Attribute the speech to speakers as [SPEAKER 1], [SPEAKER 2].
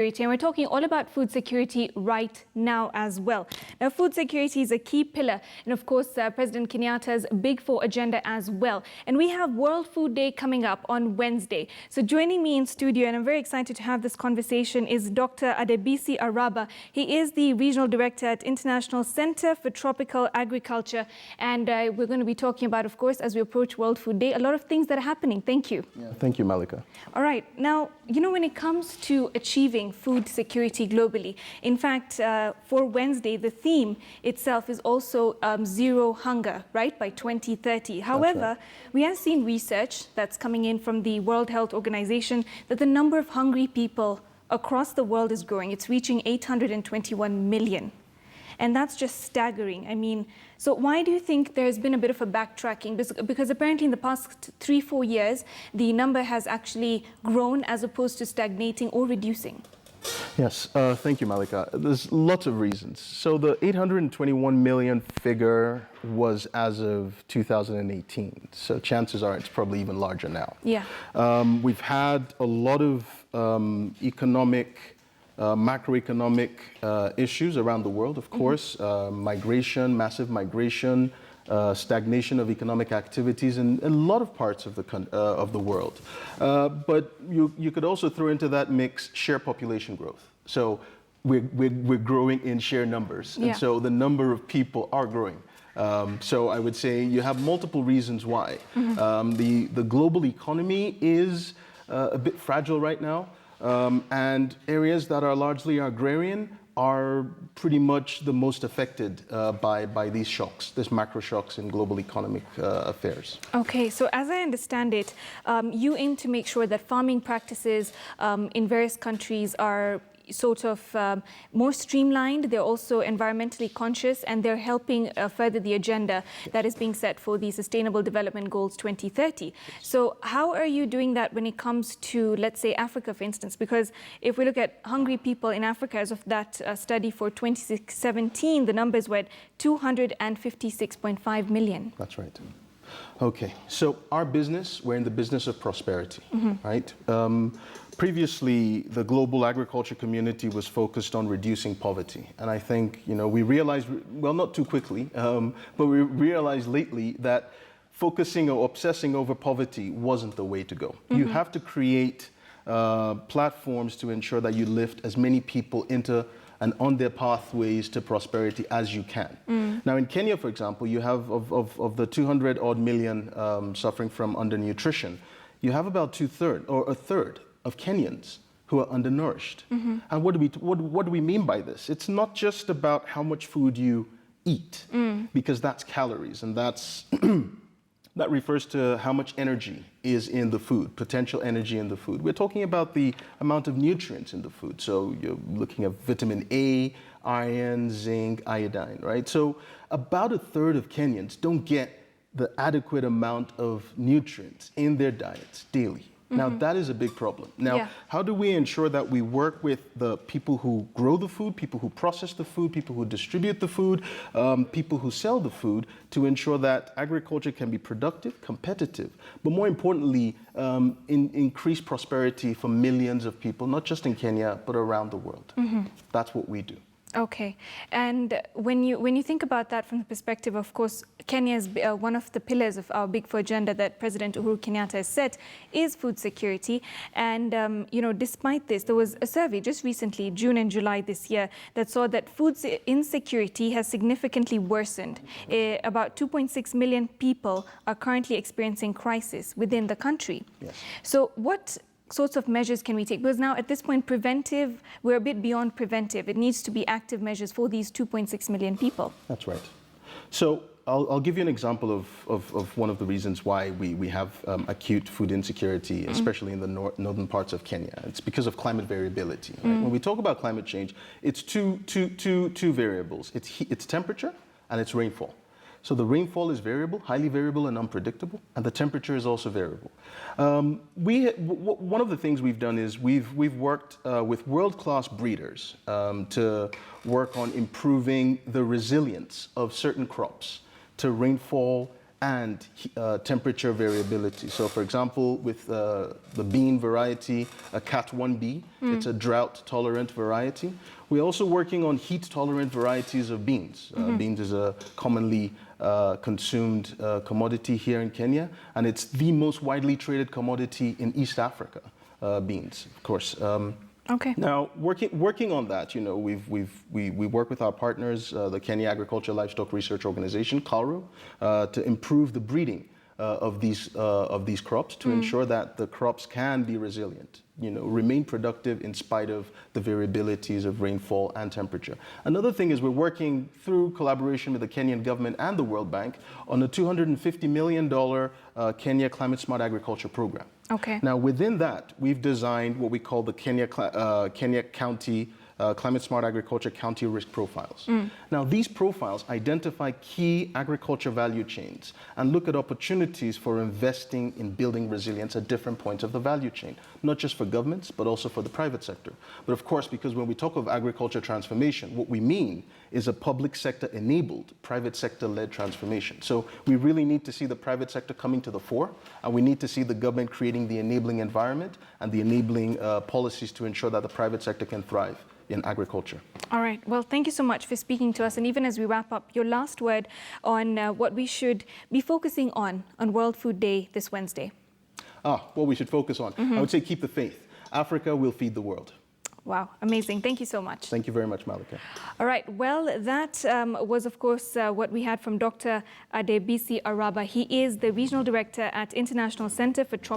[SPEAKER 1] And we're talking all about food security right now as well. Now, food security is a key pillar, and of course, President Kenyatta's Big Four agenda as well. And we have World Food Day coming up on Wednesday. So joining me in studio, and I'm very excited to have this conversation, is Dr. Adebisi Araba. He is the Regional Director at International Center for Tropical Agriculture. And we're going to be talking about, of course, as we approach World Food Day, a lot of things that are happening. Thank you.
[SPEAKER 2] Yeah, thank you, Malika.
[SPEAKER 1] All right. Now, you know, when it comes to achieving food security globally, in fact, for Wednesday, the theme itself is also zero hunger, right, by 2030. However,
[SPEAKER 2] right.
[SPEAKER 1] We have seen research that's coming in from the World Health Organization that the number of hungry people across the world is growing. It's reaching 821 million. And that's just staggering. I mean, so why do you think there's been a bit of a backtracking? Because apparently in the past 3-4 years, the number has actually grown as opposed to stagnating or reducing.
[SPEAKER 2] Yes, thank you, Malika. There's lots of reasons. So the 821 million figure was as of 2018. So chances are it's probably even larger now.
[SPEAKER 1] Yeah.
[SPEAKER 2] We've had a lot of macroeconomic issues around the world, of course, migration, massive migration, stagnation of economic activities in a lot of parts of the world. But you could also throw into that mix sheer population growth. So we're growing in sheer numbers, and so the number of people are growing. So I would say you have multiple reasons why. The global economy is a bit fragile right now. And areas that are largely agrarian are pretty much the most affected by these shocks, these macro shocks in global economic affairs.
[SPEAKER 1] Okay, so as I understand it, you aim to make sure that farming practices in various countries are sort of more streamlined. They're also environmentally conscious, and they're helping further the agenda that is being set for the Sustainable Development Goals 2030. So how are you doing that when it comes to, let's say, Africa, for instance? Because if we look at hungry people in Africa, as of that study for 2017, the numbers were at 256.5 million.
[SPEAKER 2] That's right. Okay, so our business, we're in the business of prosperity, right? Previously, the global agriculture community was focused on reducing poverty. And I think, you know, we realized, well, not too quickly, but we realized lately that focusing or obsessing over poverty wasn't the way to go. You have to create platforms to ensure that you lift as many people into and on their pathways to prosperity as you can. Now in Kenya, for example, you have of the 200 odd million suffering from undernutrition, you have about a third of Kenyans who are undernourished. And what do we mean by this? It's not just about how much food you eat, because that's calories, and that's that refers to how much energy is in the food, potential energy in the food. We're talking about the amount of nutrients in the food. So you're looking at vitamin A, iron, zinc, iodine, right? So about a third of Kenyans don't get the adequate amount of nutrients in their diets daily. Now, that is a big problem. Now, how do we ensure that we work with the people who grow the food, people who process the food, people who distribute the food, people who sell the food, to ensure that agriculture can be productive, competitive, but more importantly, increase prosperity for millions of people, not just in Kenya, but around the world. That's what we do.
[SPEAKER 1] Okay, and when you think about that from the perspective, of course, Kenya is one of the pillars of our Big Four agenda that President Uhuru Kenyatta has set is food security. And you know, despite this, there was a survey just recently, June and July this year, that saw that food insecurity has significantly worsened. About 2.6 million people are currently experiencing crisis within the country.
[SPEAKER 2] Yes.
[SPEAKER 1] So what sorts of measures can we take? Because now at this point, preventive, we're a bit beyond preventive. It needs to be active measures for these 2.6 million people.
[SPEAKER 2] That's right. So I'll give you an example of one of the reasons why we have acute food insecurity, especially in the northern parts of Kenya. It's because of climate variability. Right? When we talk about climate change, it's two variables. It's temperature and it's rainfall. So the rainfall is variable, highly variable and unpredictable, and the temperature is also variable. One of the things we've done is we've worked with world-class breeders to work on improving the resilience of certain crops to rainfall and temperature variability. So for example, with the bean variety, a Cat 1B, it's a drought-tolerant variety. We're also working on heat-tolerant varieties of beans. Beans is a commonly consumed commodity here in Kenya, and it's the most widely traded commodity in East Africa, beans, of course.
[SPEAKER 1] Okay.
[SPEAKER 2] Now, working on that, you know, we work with our partners, the Kenya Agriculture Livestock Research Organization, KALRO, to improve the breeding of these crops to ensure that the crops can be resilient, you know, remain productive in spite of the variabilities of rainfall and temperature. Another thing is we're working through collaboration with the Kenyan government and the World Bank on a $250 million Kenya Climate Smart Agriculture program.
[SPEAKER 1] Okay.
[SPEAKER 2] Now, within that, we've designed what we call the Kenya County Climate Smart Agriculture County Risk Profiles. Now, these profiles identify key agriculture value chains and look at opportunities for investing in building resilience at different points of the value chain, not just for governments, but also for the private sector. But of course, because when we talk of agriculture transformation, what we mean is a public sector enabled, private sector led transformation. So we really need to see the private sector coming to the fore, and we need to see the government creating the enabling environment and the enabling policies to ensure that the private sector can thrive in agriculture.
[SPEAKER 1] All right. Well, thank you so much for speaking to us. And even as we wrap up, your last word on what we should be focusing on World Food Day this Wednesday.
[SPEAKER 2] What we should focus on. I would say keep the faith. Africa will feed the world.
[SPEAKER 1] Wow, amazing. Thank you so much.
[SPEAKER 2] Thank you very much, Malika.
[SPEAKER 1] All right. Well, that was, of course, what we had from Dr. Adebisi Araba. He is the Regional Director at International Center for Tropical